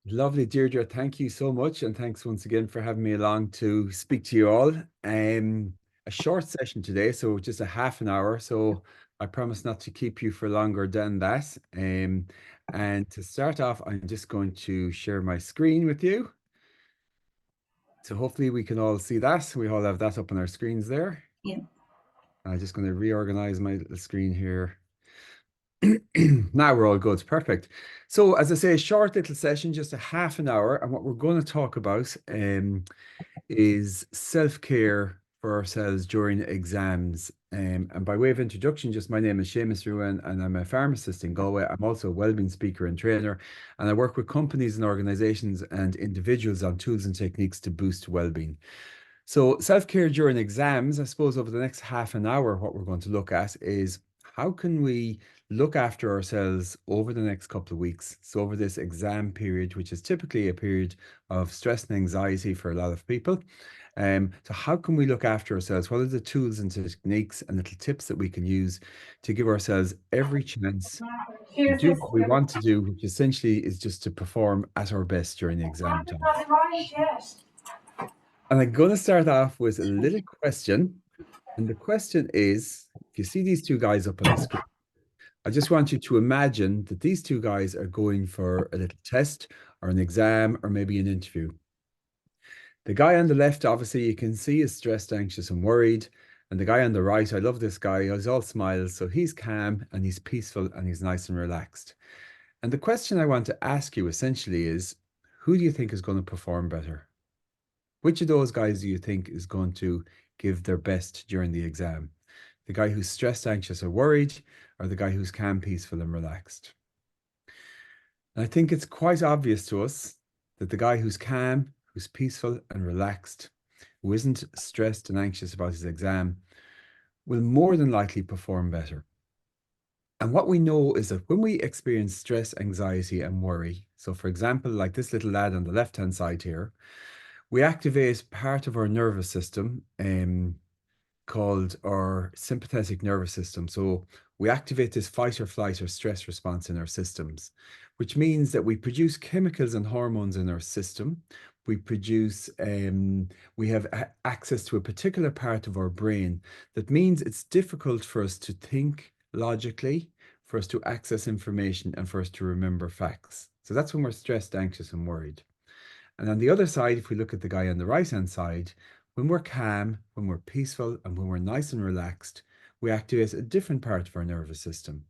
Lovely, Deirdre. Thank you so much. And thanks once again for having me along to speak to you all. A short session today, so just a half an hour. So I promise not to keep you for longer than that. And to start off, I'm just going to share my screen with you. So hopefully we can all see that. We all have that up on our screens there. Yeah. I'm just going to reorganize my little screen here. Now we're all good. Perfect. So, as I say, a short little session, just a half an hour. And what we're going to talk about is self-care for ourselves during exams. And by way of introduction, just my name is Seamus Ruane, and I'm a pharmacist in Galway. I'm also a wellbeing speaker and trainer, and I work with companies and organizations and individuals on tools and techniques to boost wellbeing. So, self-care during exams, I suppose over the next half an hour, what we're going to look at is how can we look after ourselves over the next couple of weeks? So, over this exam period, which is typically a period of stress and anxiety for a lot of people. So, how can we look after ourselves? What are the tools and techniques and little tips that we can use to give ourselves every chance to Here's do this. what we want to do, which essentially is just to perform at our best during the exam time? Yes. And I'm going to start off with a little question. And the question is, if you see these two guys up on the screen, I just want you to imagine that these two guys are going for a little test or an exam or maybe an interview. The guy on the left, obviously, you can see is stressed, anxious, and worried. And the guy on the right, I love this guy. He's all smiles. So he's calm and he's peaceful and he's nice and relaxed. And the question I want to ask you essentially is, who do you think is going to perform better? Which of those guys do you think is going to give their best during the exam? The guy who's stressed, anxious, or worried, or the guy who's calm, peaceful, and relaxed? And I think it's quite obvious to us that the guy who's calm, who's peaceful and relaxed, who isn't stressed and anxious about his exam, will more than likely perform better. And what we know is that when we experience stress, anxiety, and worry, so for example, like this little lad on the left-hand side here, we activate part of our nervous system called our sympathetic nervous system. So we activate this fight or flight or stress response in our systems, which means that we produce chemicals and hormones in our system. We produce, we have access to a particular part of our brain that means it's difficult for us to think logically, for us to access information, and for us to remember facts. So that's when we're stressed, anxious, and worried. And on the other side, if we look at the guy on the right-hand side, when we're calm, when we're peaceful, and when we're nice and relaxed, we activate a different part of our nervous system.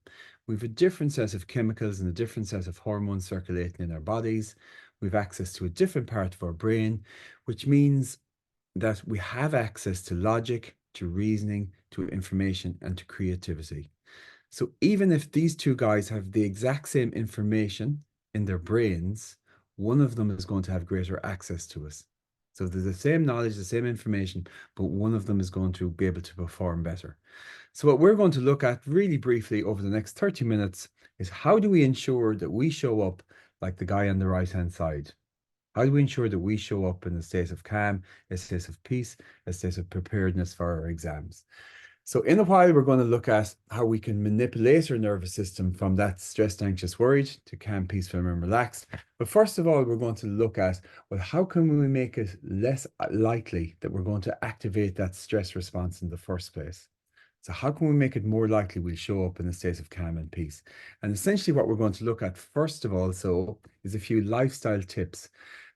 We have a different set of chemicals and a different set of hormones circulating in our bodies. We have access to a different part of our brain, which means that we have access to logic, to reasoning, to information, and to creativity. So even if these two guys have the exact same information in their brains, one of them is going to have greater access to us. So there's the same knowledge, the same information, but one of them is going to be able to perform better. So what we're going to look at really briefly over the next 30 minutes is how do we ensure that we show up like the guy on the right-hand side? How do we ensure that we show up in a state of calm, a state of peace, a state of preparedness for our exams? So in a while, we're going to look at how we can manipulate our nervous system from that stressed, anxious, worried to calm, peaceful, and relaxed. But first of all, we're going to look at, well, how can we make it less likely that we're going to activate that stress response in the first place? So how can we make it more likely we'll show up in a state of calm and peace? And essentially what we're going to look at first of all, so is a few lifestyle tips.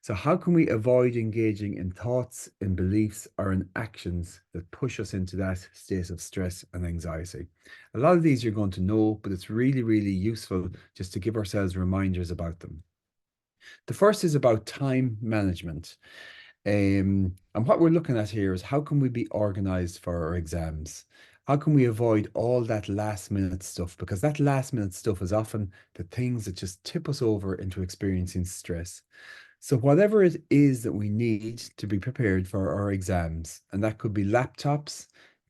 So how can we avoid engaging in thoughts, in beliefs, or in actions that push us into that state of stress and anxiety? A lot of these you're going to know, but it's really, really useful just to give ourselves reminders about them. The first is about time management. And what we're looking at here is how can we be organized for our exams? How can we avoid all that last minute stuff? Because that last minute stuff is often the things that just tip us over into experiencing stress. So whatever it is that we need to be prepared for our exams, and that could be laptops,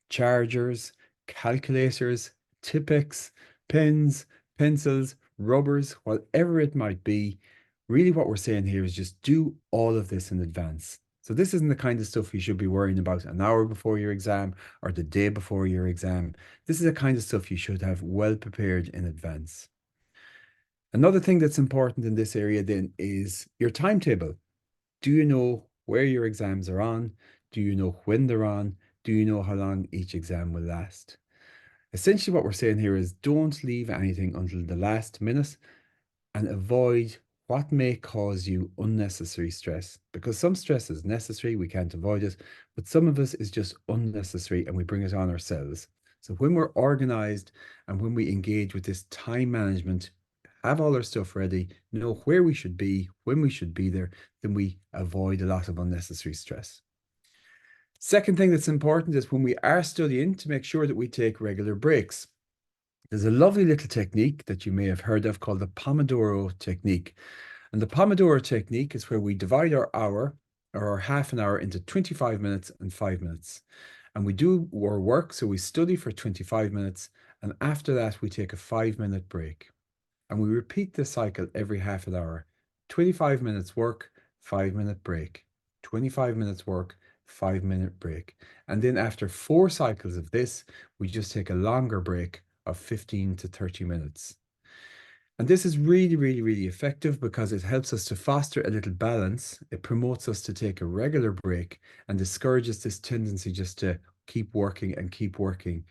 chargers, calculators, Tipex, pens, pencils, rubbers, whatever it might be, really what we're saying here is just do all of this in advance. So this isn't the kind of stuff you should be worrying about an hour before your exam or the day before your exam. This is the kind of stuff you should have well prepared in advance. Another thing that's important in this area then is your timetable. Do you know where your exams are on? Do you know when they're on? Do you know how long each exam will last? Essentially, what we're saying here is don't leave anything until the last minute and avoid what may cause you unnecessary stress. Because some stress is necessary, we can't avoid it, but some of us is just unnecessary and we bring it on ourselves. So when we're organized and when we engage with this time management, have all our stuff ready, know where we should be, when we should be there, then we avoid a lot of unnecessary stress. Second thing that's important is when we are studying to make sure that we take regular breaks. There's a lovely little technique that you may have heard of called the Pomodoro technique. And the Pomodoro technique is where we divide our hour or our half an hour into 25 minutes and 5 minutes. And we do our work, so we study for 25 minutes, and after that, we take a 5 minute break. And we repeat this cycle every half an hour. 25 minutes work, 5 minute break. 25 minutes work, 5 minute break. And then after 4 cycles of this, we just take a longer break of 15 to 30 minutes. And this is really, really, really effective because it helps us to foster a little balance. It promotes us to take a regular break and discourages this tendency just to keep working and keep working.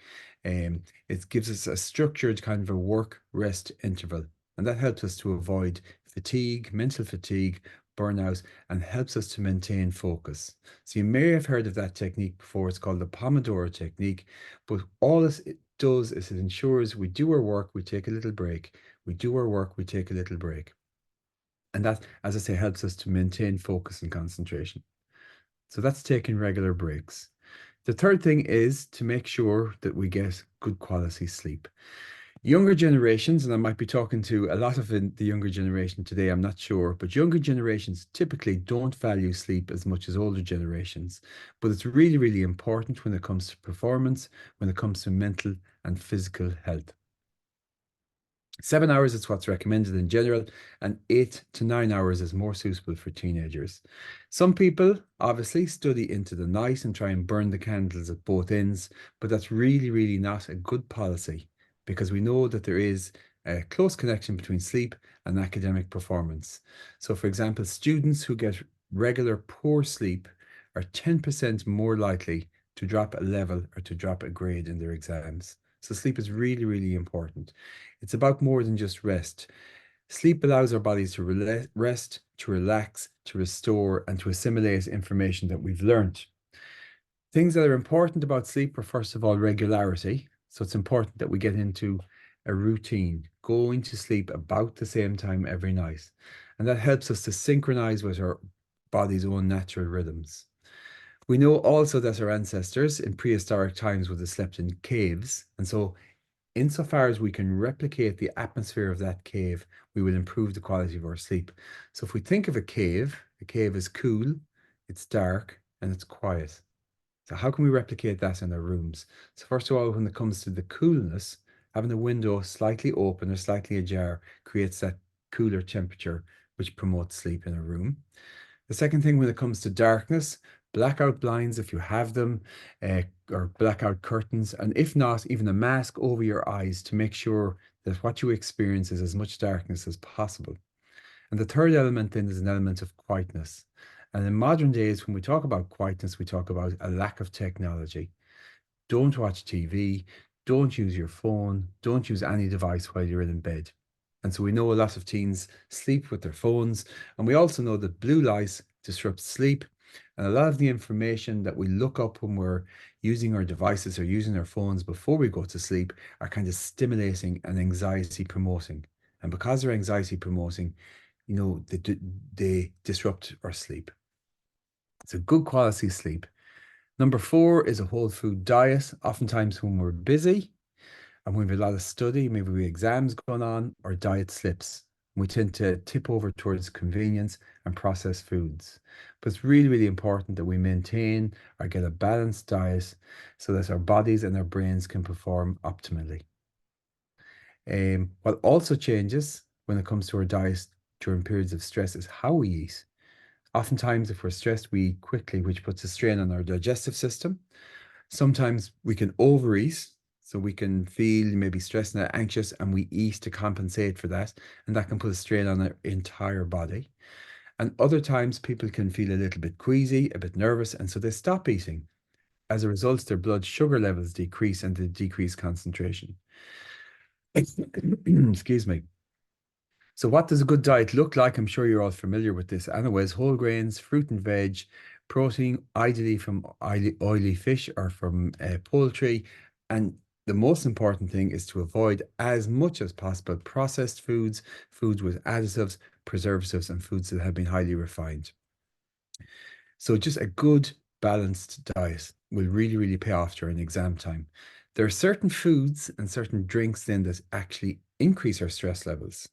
It gives us a structured kind of a work rest interval. And that helps us to avoid fatigue, mental fatigue, burnout, and helps us to maintain focus. So you may have heard of that technique before. It's called the Pomodoro technique. But all it does is it ensures we do our work, we take a little break. We do our work, we take a little break. And that, as I say, helps us to maintain focus and concentration. So that's taking regular breaks. The third thing is to make sure that we get good quality sleep. Younger generations, and I might be talking to a lot of the younger generation today, I'm not sure, but younger generations typically don't value sleep as much as older generations. But it's really, really important when it comes to performance, when it comes to mental and physical health. 7 hours is what's recommended in general, and 8 to 9 hours is more suitable for teenagers. Some people obviously study into the night and try and burn the candles at both ends, but that's really, really not a good policy because we know that there is a close connection between sleep and academic performance. So, for example, students who get regular poor sleep are 10% more likely to drop a level or to drop a grade in their exams. So sleep is really, really important. It's about more than just rest. Sleep allows our bodies to rest, to relax, to restore, and to assimilate information that we've learned. Things that are important about sleep are, first of all, regularity. So it's important that we get into a routine, going to sleep about the same time every night. And that helps us to synchronize with our body's own natural rhythms. We know also that our ancestors in prehistoric times would have slept in caves. And so insofar as we can replicate the atmosphere of that cave, we will improve the quality of our sleep. So if we think of a cave is cool, it's dark, and it's quiet. So how can we replicate that in our rooms? So first of all, when it comes to the coolness, having the window slightly open or slightly ajar creates that cooler temperature, which promotes sleep in a room. The second thing, when it comes to darkness, blackout blinds if you have them, or blackout curtains, and if not, even a mask over your eyes to make sure that what you experience is as much darkness as possible. And the third element then is an element of quietness. And in modern days, when we talk about quietness, we talk about a lack of technology. Don't watch TV, don't use your phone, don't use any device while you're in bed. And so we know a lot of teens sleep with their phones, and we also know that blue light disrupts sleep. And a lot of the information that we look up when we're using our devices or using our phones before we go to sleep are kind of stimulating and anxiety promoting. And because they're anxiety promoting, they disrupt our sleep. It's a good quality sleep. Number 4 is a whole food diet. Oftentimes, when we're busy and we have a lot of study, maybe we have exams going on, our diet slips. We tend to tip over towards convenience and processed foods. But it's really, really important that we maintain or get a balanced diet so that our bodies and our brains can perform optimally. What also changes when it comes to our diet during periods of stress is how we eat. Oftentimes, if we're stressed, we eat quickly, which puts a strain on our digestive system. Sometimes we can overeat. So we can feel maybe stressed and anxious, and we eat to compensate for that. And that can put a strain on our entire body. And other times people can feel a little bit queasy, a bit nervous, and so they stop eating. As a result, their blood sugar levels decrease and they decrease concentration. Excuse me. So what does a good diet look like? I'm sure you're all familiar with this. Anyways, whole grains, fruit and veg, protein, ideally from oily fish or from poultry. And the most important thing is to avoid as much as possible processed foods, foods with additives, preservatives, and foods that have been highly refined. So just a good balanced diet will really, really pay off during exam time. There are certain foods and certain drinks then that actually increase our stress levels.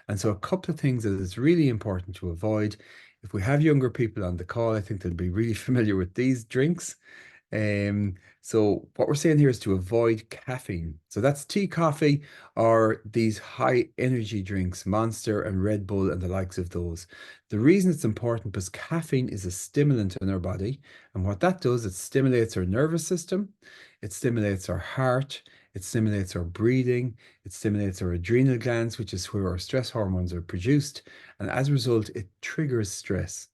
And so a couple of things that is really important to avoid. If we have younger people on the call, I think they'll be really familiar with these drinks. So what we're saying here is to avoid caffeine. So that's tea, coffee, or these high energy drinks, Monster and Red Bull and the likes of those. The reason it's important because caffeine is a stimulant in our body. And what that does, it stimulates our nervous system, it stimulates our heart, it stimulates our breathing, it stimulates our adrenal glands, which is where our stress hormones are produced. And as a result, it triggers stress.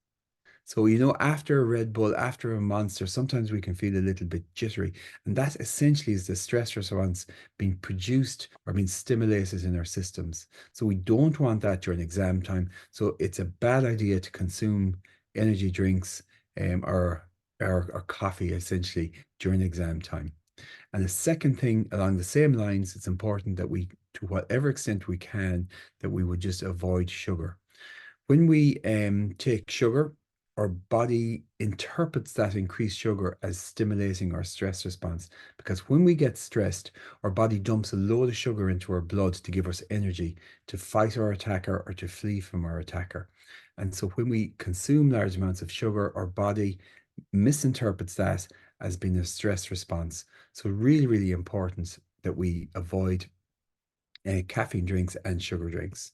So, after a Red Bull, after a Monster, sometimes we can feel a little bit jittery. And that essentially is the stress response being produced or being stimulated in our systems. So, we don't want that during exam time. So, it's a bad idea to consume energy drinks or coffee essentially during exam time. And the second thing along the same lines, it's important that we, to whatever extent we can, that we would just avoid sugar. When we take sugar, our body interprets that increased sugar as stimulating our stress response. Because when we get stressed, our body dumps a load of sugar into our blood to give us energy to fight our attacker or to flee from our attacker. And so when we consume large amounts of sugar, our body misinterprets that as being a stress response. So really, really important that we avoid caffeine drinks and sugar drinks.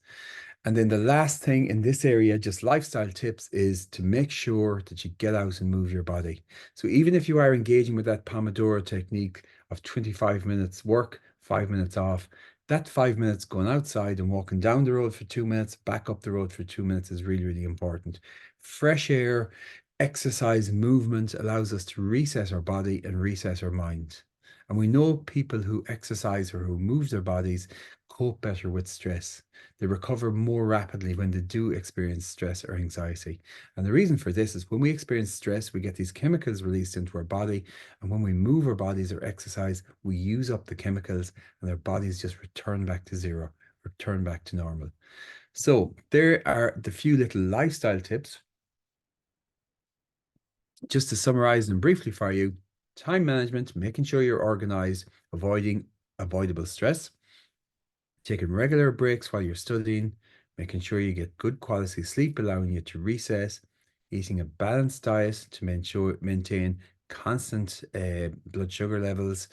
And then the last thing in this area, just lifestyle tips, is to make sure that you get out and move your body. So even if you are engaging with that Pomodoro technique of 25 minutes work, 5 minutes off, that 5 minutes going outside and walking down the road for 2 minutes, back up the road for 2 minutes is really, really important. Fresh air, exercise, movement allows us to reset our body and reset our mind. And we know people who exercise or who move their bodies cope better with stress. They recover more rapidly when they do experience stress or anxiety. And the reason for this is when we experience stress, we get these chemicals released into our body. And when we move our bodies or exercise, we use up the chemicals and our bodies just return back to zero, return back to normal. So there are the few little lifestyle tips. Just to summarize them briefly for you: time management, making sure you're organized, avoiding avoidable stress, taking regular breaks while you're studying, making sure you get good quality sleep, allowing you to reset, eating a balanced diet to maintain constant blood sugar levels,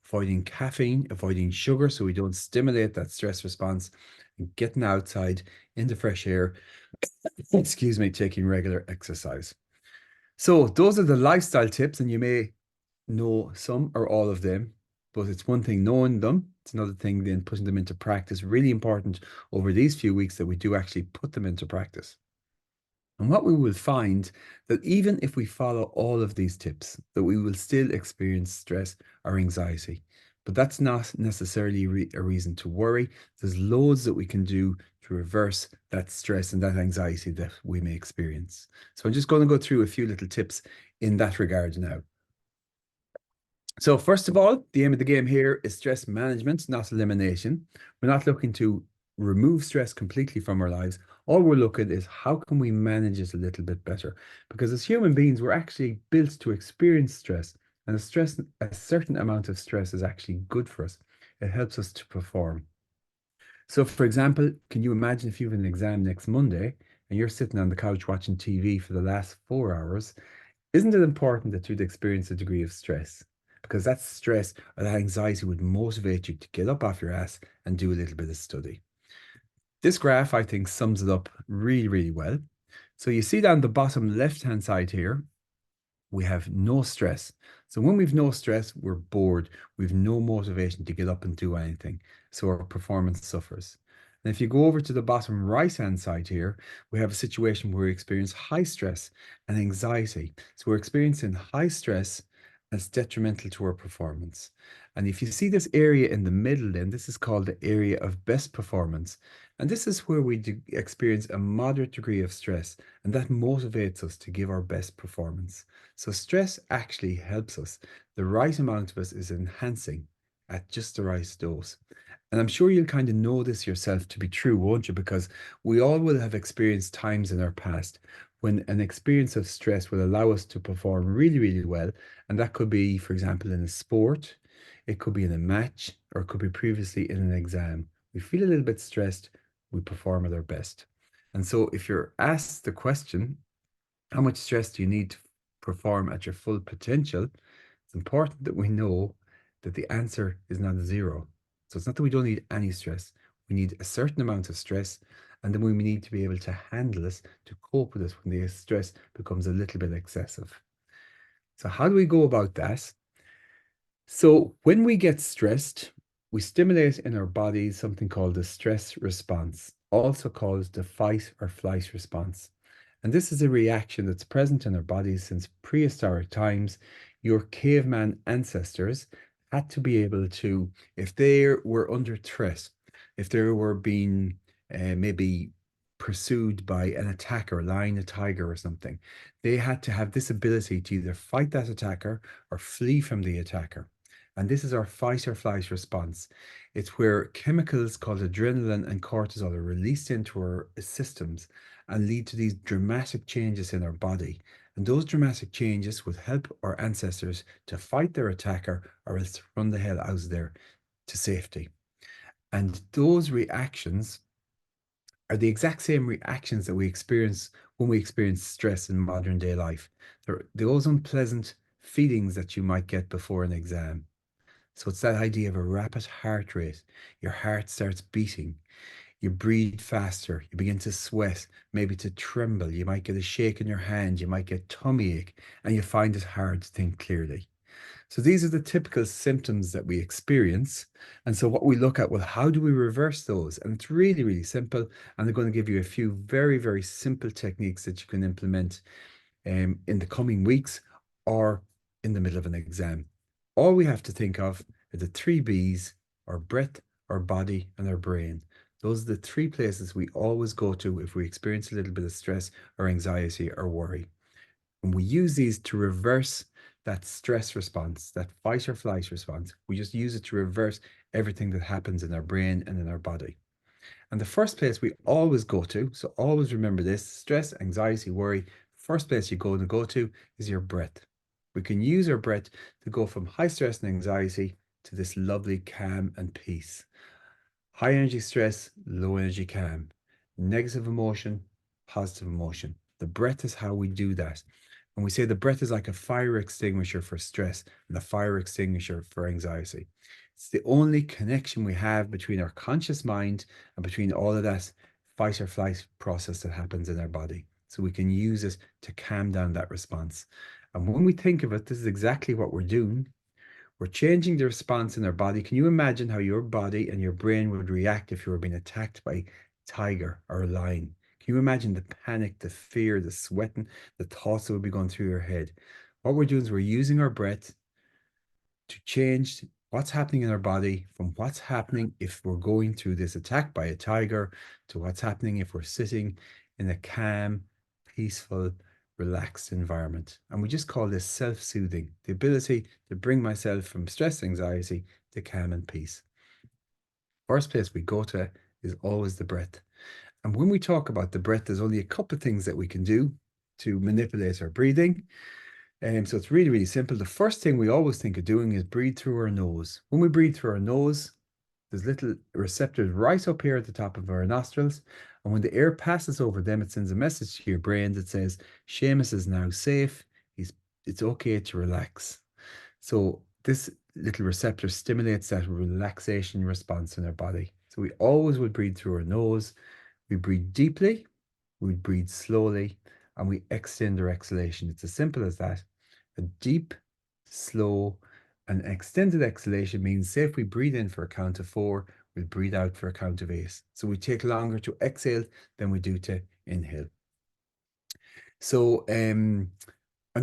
avoiding caffeine, avoiding sugar so we don't stimulate that stress response, and getting outside in the fresh air, excuse me, taking regular exercise. So those are the lifestyle tips, and you may know some or all of them, but it's one thing knowing them. It's another thing then putting them into practice. Really important over these few weeks that we do actually put them into practice. And what we will find that even if we follow all of these tips, that we will still experience stress or anxiety. But that's not necessarily a reason to worry. There's loads that we can do to reverse that stress and that anxiety that we may experience. So I'm just going to go through a few little tips in that regard now. So first of all, the aim of the game here is stress management, not elimination. We're not looking to remove stress completely from our lives. All we're looking is how can we manage it a little bit better? Because as human beings, we're actually built to experience stress, and a certain amount of stress is actually good for us. It helps us to perform. So for example, can you imagine if you have an exam next Monday and you're sitting on the couch watching TV for the last 4 hours? Isn't it important that you'd experience a degree of stress? Because that stress or that anxiety would motivate you to get up off your ass and do a little bit of study. This graph, I think, sums it up really, really well. So you see down the bottom left-hand side here, we have no stress. So when we've no stress, we're bored. We've no motivation to get up and do anything. So our performance suffers. And if you go over to the bottom right-hand side here, we have a situation where we experience high stress and anxiety. So we're experiencing high stress that's detrimental to our performance. And if you see this area in the middle, then this is called the area of best performance. And this is where we experience a moderate degree of stress, and that motivates us to give our best performance. So stress actually helps us. The right amount of us is enhancing at just the right dose. And I'm sure you'll kind of know this yourself to be true, won't you? Because we all will have experienced times in our past when an experience of stress will allow us to perform really, really well. And that could be, for example, in a sport, it could be in a match, or it could be previously in an exam. We feel a little bit stressed, we perform at our best. And so if you're asked the question, how much stress do you need to perform at your full potential? It's important that we know that the answer is not zero. So it's not that we don't need any stress. We need a certain amount of stress, and then we need to be able to handle this, to cope with this when the stress becomes a little bit excessive. So how do we go about that? So when we get stressed, we stimulate in our bodies something called the stress response, also called the fight or flight response. And this is a reaction that's present in our bodies since prehistoric times. Your caveman ancestors had to be able to, if they were under threat, if they were being maybe pursued by an attacker, a lion, a tiger, or something, they had to have this ability to either fight that attacker or flee from the attacker. And this is our fight or flight response. It's where chemicals called adrenaline and cortisol are released into our systems and lead to these dramatic changes in our body. And those dramatic changes would help our ancestors to fight their attacker or else run the hell out of there to safety. And those reactions are the exact same reactions that we experience when we experience stress in modern day life. They're those unpleasant feelings that you might get before an exam. So it's that idea of a rapid heart rate. Your heart starts beating. You breathe faster. You begin to sweat, maybe to tremble. You might get a shake in your hand. You might get tummy ache, and you find it hard to think clearly. So these are the typical symptoms that we experience. And so what we look at, well, how do we reverse those? And it's really, really simple. And I'm going to give you a few very, very simple techniques that you can implement in the coming weeks or in the middle of an exam. All we have to think of are the three B's: our breath, our body, and our brain. Those are the three places we always go to if we experience a little bit of stress or anxiety or worry. And we use these to reverse that stress response, that fight or flight response. We just use it to reverse everything that happens in our brain and in our body. And the first place we always go to, so always remember this: stress, anxiety, worry, first place you go to is your breath. We can use our breath to go from high stress and anxiety to this lovely calm and peace. High energy stress, low energy calm. Negative emotion, positive emotion. The breath is how we do that. And we say the breath is like a fire extinguisher for stress and a fire extinguisher for anxiety. It's the only connection we have between our conscious mind and between all of that fight or flight process that happens in our body. So we can use it to calm down that response. And when we think of it, this is exactly what we're doing. We're changing the response in our body. Can you imagine how your body and your brain would react if you were being attacked by a tiger or a lion? Can you imagine the panic, the fear, the sweating, the thoughts that would be going through your head? What we're doing is we're using our breath to change what's happening in our body from what's happening if we're going through this attack by a tiger to what's happening if we're sitting in a calm, peaceful, relaxed environment. And we just call this self-soothing, the ability to bring myself from stress, anxiety to calm and peace. First place we go to is always the breath. And when we talk about the breath, there's only a couple of things that we can do to manipulate our breathing. So it's really, really simple. The first thing we always think of doing is breathe through our nose. When we breathe through our nose, there's little receptors right up here at the top of our nostrils. And when the air passes over them, it sends a message to your brain that says, Seamus is now safe. It's okay to relax. So this little receptor stimulates that relaxation response in our body. So we always would breathe through our nose. We breathe deeply, we breathe slowly, and we extend our exhalation. It's as simple as that. A deep slow, and extended exhalation means, say, if we breathe in for a count of 4, we'll breathe out for a count of 8. So we take longer to exhale than we do to inhale. So I'm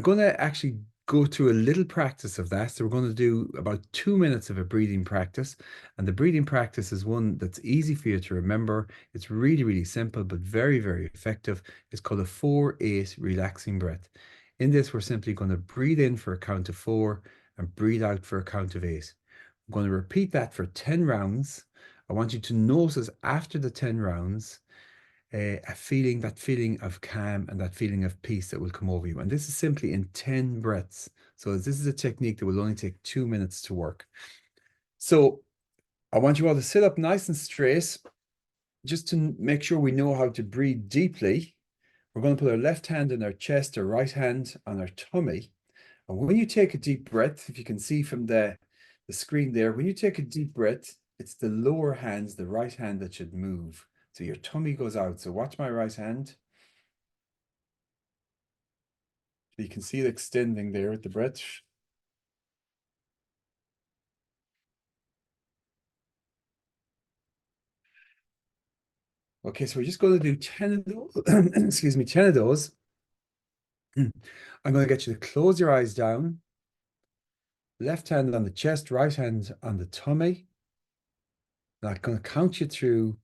going to actually go through a little practice of that. So we're going to do about 2 minutes of a breathing practice. And the breathing practice is one that's easy for you to remember. It's really, really simple, but very, very effective. It's called a 4-8 relaxing breath. In this, we're simply going to breathe in for a count of 4 and breathe out for a count of 8. I'm going to repeat that for 10 rounds. I want you to notice after the 10 rounds, that feeling of calm and that feeling of peace that will come over you. And this is simply in 10 breaths. So this is a technique that will only take 2 minutes to work. So I want you all to sit up nice and straight, just to make sure we know how to breathe deeply. We're going to put our left hand on our chest, our right hand on our tummy. And when you take a deep breath, if you can see from the screen there, when you take a deep breath, it's the lower hands, the right hand, that should move. So your tummy goes out. So watch my right hand. You can see it extending there with the breath. Okay, so we're just going to do 10 of those. Excuse me, 10 of those. I'm going to get you to close your eyes down. Left hand on the chest, right hand on the tummy. And I'm going to count you through,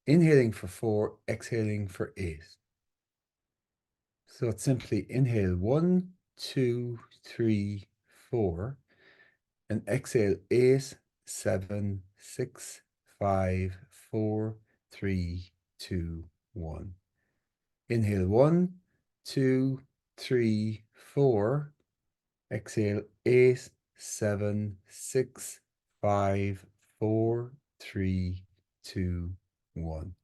inhaling for 4, exhaling for 8. So it's simply inhale 1, 2, 3, 4, and exhale 8, 7, 6, 5, 4, 3, 2, 1. Inhale 1, 2, 3, 4. Exhale 8, 7, 6, 5, 4, 3, 2, 1.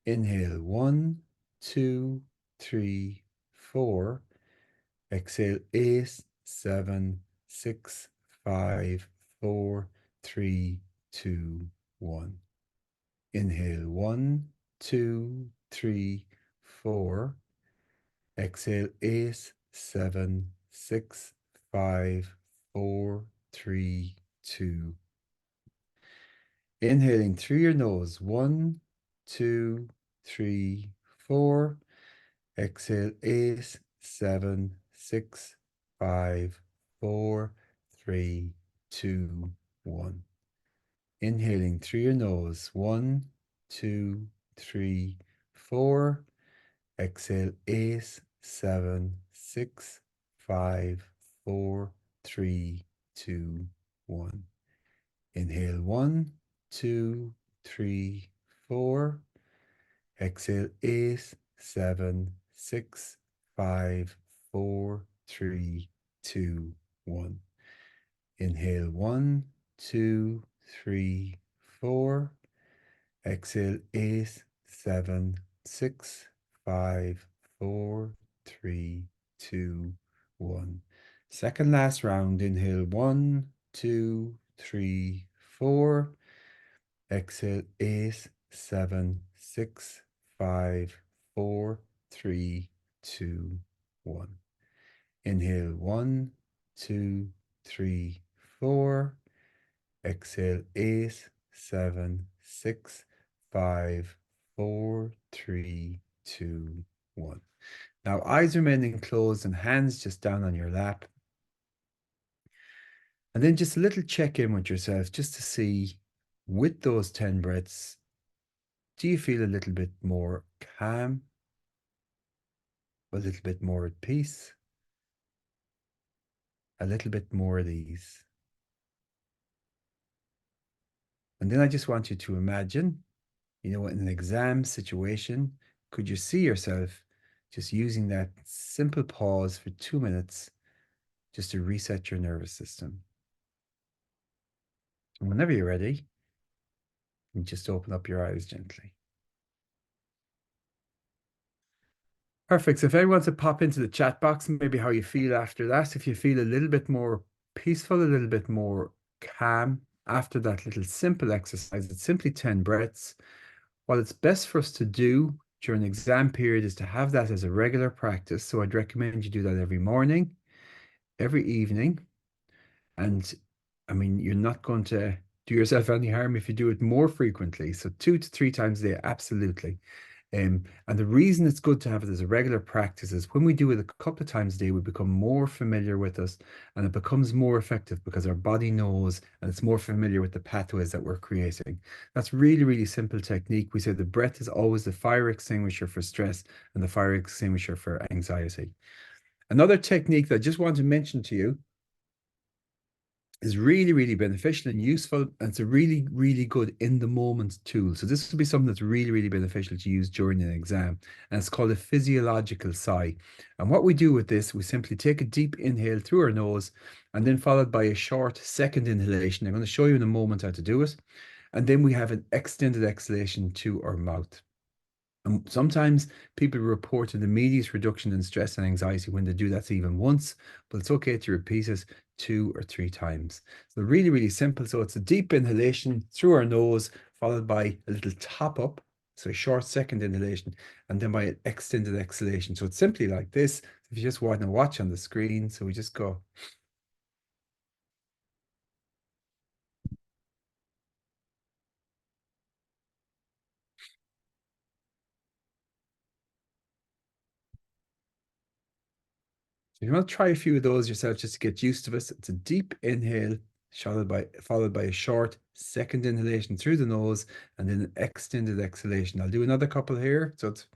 Inhale 1, 2, 3, 4. Exhale 8, 7, 6, 5, 4, 3, 2, 1. Inhale 1, 2, 3, 4. Exhale 8, 7, 6, 5, 4, 3, 2. Inhaling through your nose. 1, 2, 3, 4. Exhale 8, 7, 6, 5, 4, 3, 2, 1. Inhaling through your nose. 1, 2, 3, 4. Exhale 8, 7, 6, 5, 4, 3, 2, 1. Inhale 1, 2, 3, 4. Exhale 8, 7, 6, 5, 4, 3, 2, 1. Inhale 1, 2, 3, 4. Exhale 8, 7, 6, 5, 4, 3, 2, 1. Second last round. Inhale 1, 2, 3, 4. Exhale 8, 7, 6, 5, 4, 3, 2, 1. Inhale 1, 2, 3, 4. Exhale 8, 7, 6, 5, 4, 3, 2, 1. Now, eyes remaining closed and hands just down on your lap. And then just a little check in with yourself just to see, with those 10 breaths, do you feel a little bit more calm? A little bit more at peace? A little bit more at ease? And then I just want you to imagine, in an exam situation, could you see yourself just using that simple pause for 2 minutes just to reset your nervous system? And whenever you're ready, you just open up your eyes gently. Perfect. So if anyone wants to pop into the chat box, maybe how you feel after that, if you feel a little bit more peaceful, a little bit more calm after that little simple exercise, it's simply 10 breaths. What it's best for us to do during exam period is to have that as a regular practice. So I'd recommend you do that every morning, every evening, And I mean, you're not going to do yourself any harm if you do it more frequently. So 2 to 3 times a day, absolutely. And the reason it's good to have it as a regular practice is when we do it a couple of times a day, we become more familiar with us and it becomes more effective because our body knows and it's more familiar with the pathways that we're creating. That's really, really simple technique. We say the breath is always the fire extinguisher for stress and the fire extinguisher for anxiety. Another technique that I just want to mention to you is really, really beneficial and useful. And it's a really, really good in the moment tool. So this would be something that's really, really beneficial to use during an exam. And it's called a physiological sigh. And what we do with this, we simply take a deep inhale through our nose and then followed by a short second inhalation. I'm going to show you in a moment how to do it. And then we have an extended exhalation to our mouth. And sometimes people report an immediate reduction in stress and anxiety when they do that even once, but it's okay to repeat it 2 or 3 times. So really, really simple. So it's a deep inhalation through our nose, followed by a little top up. So a short second inhalation, and then by an extended exhalation. So it's simply like this. If you just want to watch on the screen, so we just go. So you want to try a few of those yourself just to get used to this. It's a deep inhale, followed by a short second inhalation through the nose, and then an extended exhalation. I'll do another couple here. So it's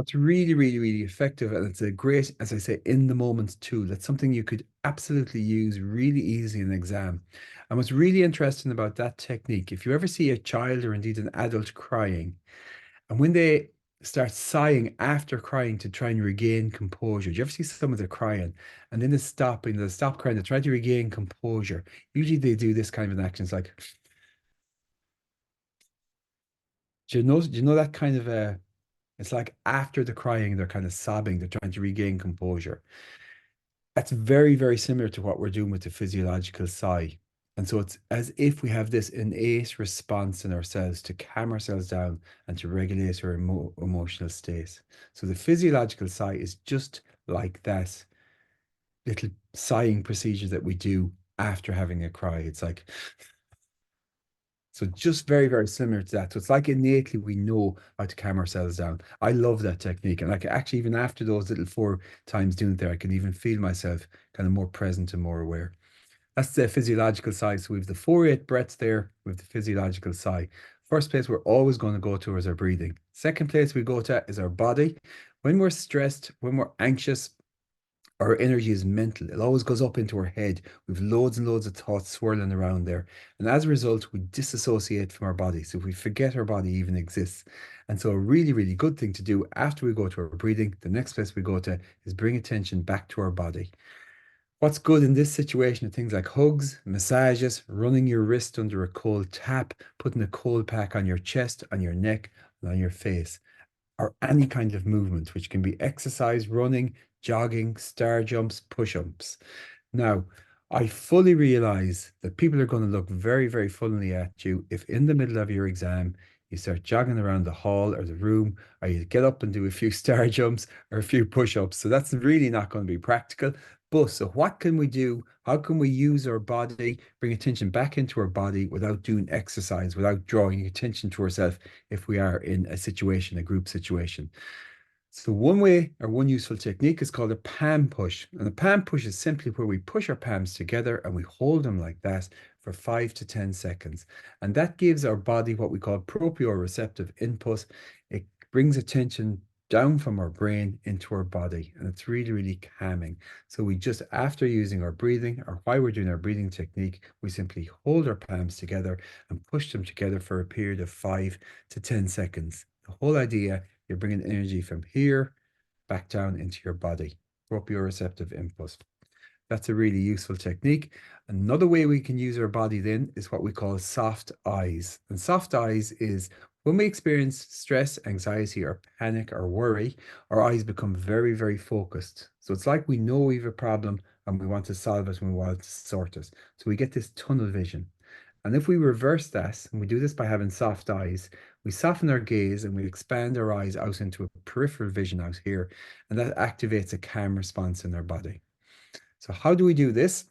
What's really, really, really effective, and it's a great, as I say, in the moment tool. That's something you could absolutely use really easy in an exam. And what's really interesting about that technique, if you ever see a child or indeed an adult crying, and when they start sighing after crying to try and regain composure, do you ever see some of them crying and then they stop crying, they try to regain composure. Usually they do this kind of an action. It's like, do you know that kind of it's like after the crying, they're kind of sobbing, they're trying to regain composure. That's very, very similar to what we're doing with the physiological sigh. And so it's as if we have this innate response in ourselves to calm ourselves down and to regulate our emotional state. So the physiological sigh is just like that little sighing procedure that we do after having a cry. It's like, so just very, very similar to that. So it's like innately we know how to calm ourselves down. I love that technique. And like actually, even after those little 4 times doing it there, I can even feel myself kind of more present and more aware. That's the physiological side. So we have the 4-8 breaths there with the physiological side. First place we're always going to go to is our breathing. Second place we go to is our body. When we're stressed, when we're anxious, our energy is mental. It always goes up into our head. We've loads and loads of thoughts swirling around there. And as a result, we disassociate from our body. So we forget our body even exists. And so a really, really good thing to do after we go to our breathing, the next place we go to is bring attention back to our body. What's good in this situation are things like hugs, massages, running your wrist under a cold tap, putting a cold pack on your chest, on your neck, and on your face, or any kind of movement, which can be exercise, running, jogging, star jumps, push-ups. Now, I fully realize that people are going to look very, very funnily at you if in the middle of your exam you start jogging around the hall or the room, or you get up and do a few star jumps or a few push-ups. So that's really not going to be practical. But so what can we do? How can we use our body, bring attention back into our body without doing exercise, without drawing attention to ourselves if we are in a situation, a group situation? So one way or one useful technique is called a palm push. And a palm push is simply where we push our palms together and we hold them like that for 5 to 10 seconds. And that gives our body what we call proprioceptive input. It brings attention down from our brain into our body. And it's really, really calming. So we just, after using our breathing or while we're doing our breathing technique, we simply hold our palms together and push them together for a period of 5 to 10 seconds. The whole idea, you're bringing energy from here back down into your body. Proprioceptive input. That's a really useful technique. Another way we can use our body then is what we call soft eyes. And soft eyes is when we experience stress, anxiety, or panic or worry, our eyes become very, very focused. So it's like we know we have a problem and we want to solve it and we want to sort it. So we get this tunnel vision. And if we reverse that, and we do this by having soft eyes, we soften our gaze and we expand our eyes out into a peripheral vision out here, and that activates a calm response in our body. So how do we do this?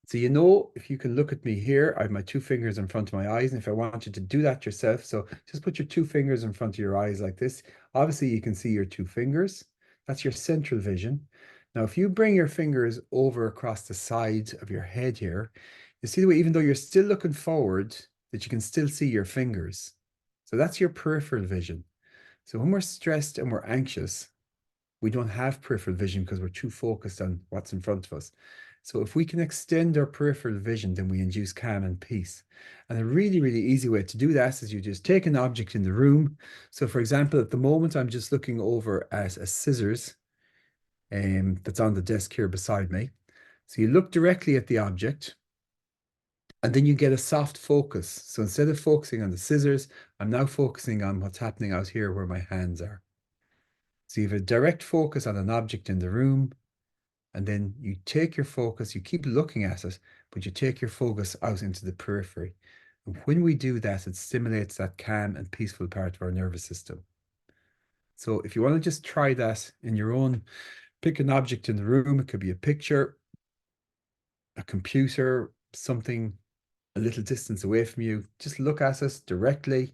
So if you can look at me here, I have my two fingers in front of my eyes, and if I want you to do that yourself, so just put your two fingers in front of your eyes like this. Obviously, you can see your two fingers. That's your central vision. Now, if you bring your fingers over across the sides of your head here, you see the way, even though you're still looking forward, that you can still see your fingers. So that's your peripheral vision. So when we're stressed and we're anxious, we don't have peripheral vision because we're too focused on what's in front of us. So if we can extend our peripheral vision, then we induce calm and peace. And a really, really easy way to do that is you just take an object in the room. So for example, at the moment, I'm just looking over at a scissors that's on the desk here beside me. So you look directly at the object and then you get a soft focus. So instead of focusing on the scissors, I'm now focusing on what's happening out here where my hands are. So you have a direct focus on an object in the room, and then you take your focus, you keep looking at it, but you take your focus out into the periphery. And when we do that, it stimulates that calm and peaceful part of our nervous system. So if you want to just try that in your own, pick an object in the room. It could be a picture, a computer, something a little distance away from you. Just look at it directly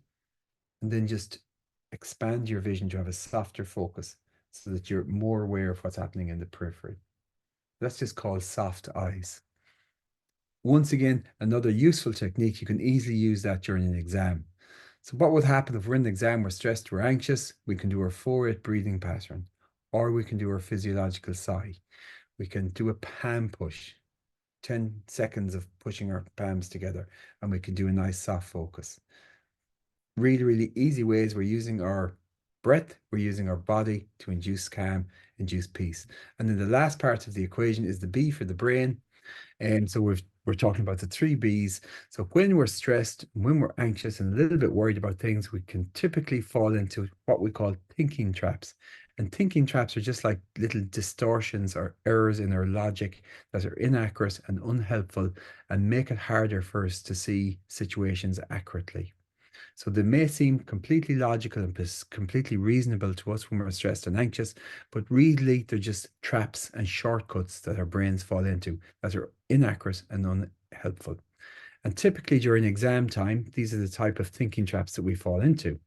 and then just expand your vision to have a softer focus so that you're more aware of what's happening in the periphery. That's just called soft eyes. Once again, another useful technique, you can easily use that during an exam. So what would happen if we're in the exam, we're stressed, we're anxious, we can do our 4-8 breathing pattern, or we can do our physiological sigh. We can do a palm push, 10 seconds of pushing our palms together, and we can do a nice soft focus. Really, really easy ways. We're using our breath, we're using our body to induce calm, induce peace. And then the last part of the equation is the B for the brain. And so we're talking about the 3 Bs. So when we're stressed, when we're anxious and a little bit worried about things, we can typically fall into what we call thinking traps. And thinking traps are just like little distortions or errors in our logic that are inaccurate and unhelpful and make it harder for us to see situations accurately. So they may seem completely logical and completely reasonable to us when we're stressed and anxious, but really they're just traps and shortcuts that our brains fall into that are inaccurate and unhelpful. And typically during exam time, these are the type of thinking traps that we fall into.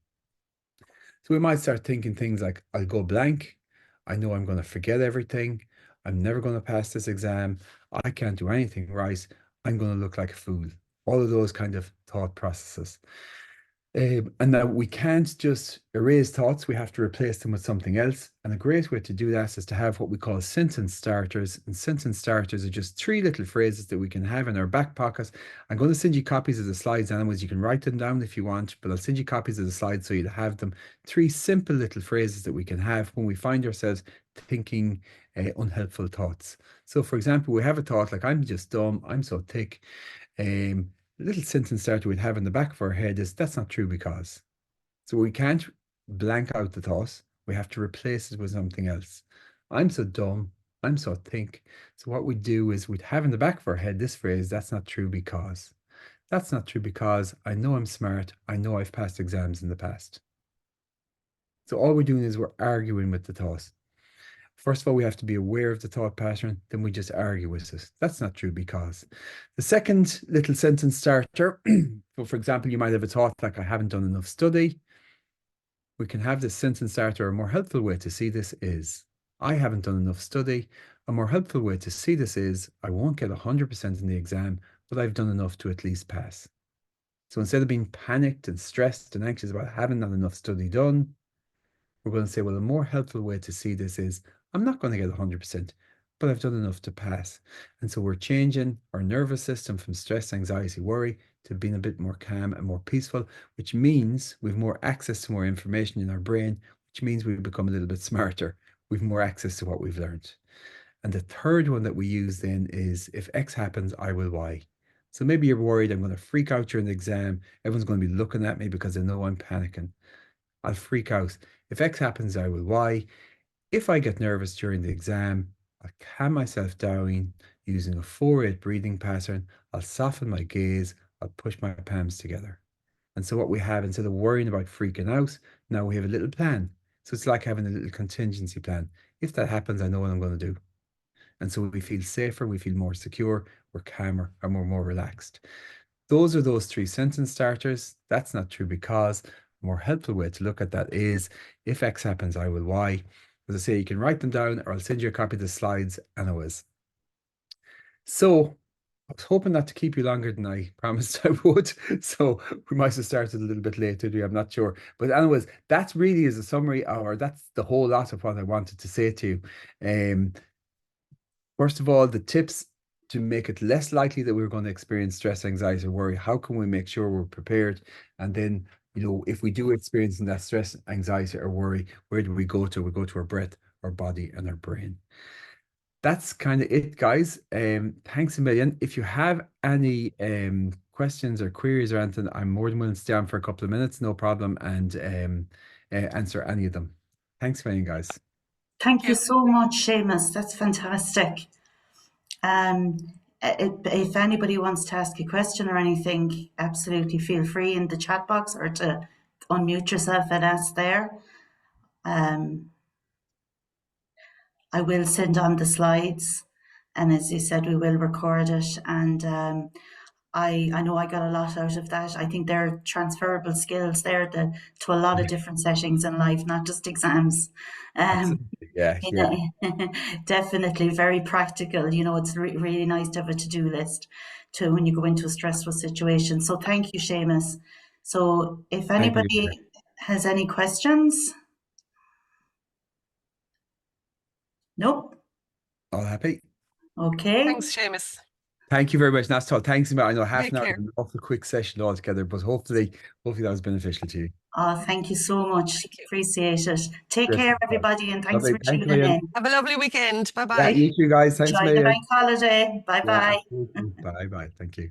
So we might start thinking things like, I'll go blank. I know I'm going to forget everything. I'm never going to pass this exam. I can't do anything right. I'm going to look like a fool. All of those kind of thought processes. And that we can't just erase thoughts, we have to replace them with something else. And a great way to do that is to have what we call sentence starters. And sentence starters are just 3 little phrases that we can have in our back pocket. I'm going to send you copies of the slides, anyways. You can write them down if you want, but I'll send you copies of the slides so you'll have them. 3 simple little phrases that we can have when we find ourselves thinking unhelpful thoughts. So, for example, we have a thought like, I'm just dumb, I'm so thick. The little sentence starter we'd have in the back of our head is, that's not true because. So we can't blank out the thought. We have to replace it with something else. I'm so dumb. I'm so think. So what we do is we'd have in the back of our head this phrase, that's not true because. That's not true because I know I'm smart. I know I've passed exams in the past. So all we're doing is we're arguing with the thought. First of all, we have to be aware of the thought pattern, then we just argue with it. That's not true because. The second little sentence starter, so for example, you might have a thought like, I haven't done enough study. We can have this sentence starter. A more helpful way to see this is, I haven't done enough study. A more helpful way to see this is, I won't get 100% in the exam, but I've done enough to at least pass. So instead of being panicked and stressed and anxious about having not enough study done, we're going to say, well, a more helpful way to see this is, I'm not going to get 100%, but I've done enough to pass. And so we're changing our nervous system from stress, anxiety, worry to being a bit more calm and more peaceful, which means we've more access to more information in our brain, which means we become a little bit smarter. We've more access to what we've learned. And the third one that we use then is, if X happens, I will Y. So maybe you're worried, I'm going to freak out during the exam. Everyone's going to be looking at me because they know I'm panicking. I'll freak out. If X happens, I will Y. If I get nervous during the exam, I'll calm myself down using a 4-8 breathing pattern. I'll soften my gaze. I'll push my palms together. And so what we have, instead of worrying about freaking out, now we have a little plan. So it's like having a little contingency plan. If that happens, I know what I'm going to do. And so we feel safer, we feel more secure, we're calmer, and we're more relaxed. Those are those three sentence starters. That's not true because a more helpful way to look at that is if X happens, I will Y. As I say, you can write them down or I'll send you a copy of the slides anyways. So I was hoping not to keep you longer than I promised I would. So we might have started a little bit late today. I'm not sure. But anyways, that really is a summary, or that's the whole lot of what I wanted to say to you. First of all, the tips to make it less likely that we're going to experience stress, anxiety, or worry. How can we make sure we're prepared? And then, if we do experience that stress, anxiety, or worry, where do we go to? We go to our breath, our body, and our brain. That's kind of it, guys. Thanks a million. If you have any questions or queries or anything, I'm more than willing to stay on for a couple of minutes, no problem, and answer any of them. Thanks a million, guys. Thank you so much, Seamus. That's fantastic. If anybody wants to ask a question or anything, absolutely feel free in the chat box or to unmute yourself and ask there. I will send on the slides, and as you said, we will record it. And I know I got a lot out of that. I think there are transferable skills there to a lot of different settings in life, not just exams. Yeah, Definitely very practical. It's really nice to have a to-do list to when you go into a stressful situation. So thank you, Seamus. So if anybody has any questions. Nope. All happy. Okay. Thanks, Seamus. Thank you very much. That's all. Thanks, I know half an hour is an awful quick session altogether, but hopefully that was beneficial to you. Oh, thank you so much. Appreciate it. Take care, everybody, and thanks for tuning in. Have a lovely weekend. Bye-bye. Yeah, you too, guys. Thanks, Enjoy the bank holiday. Bye-bye. Bye-bye. Thank you.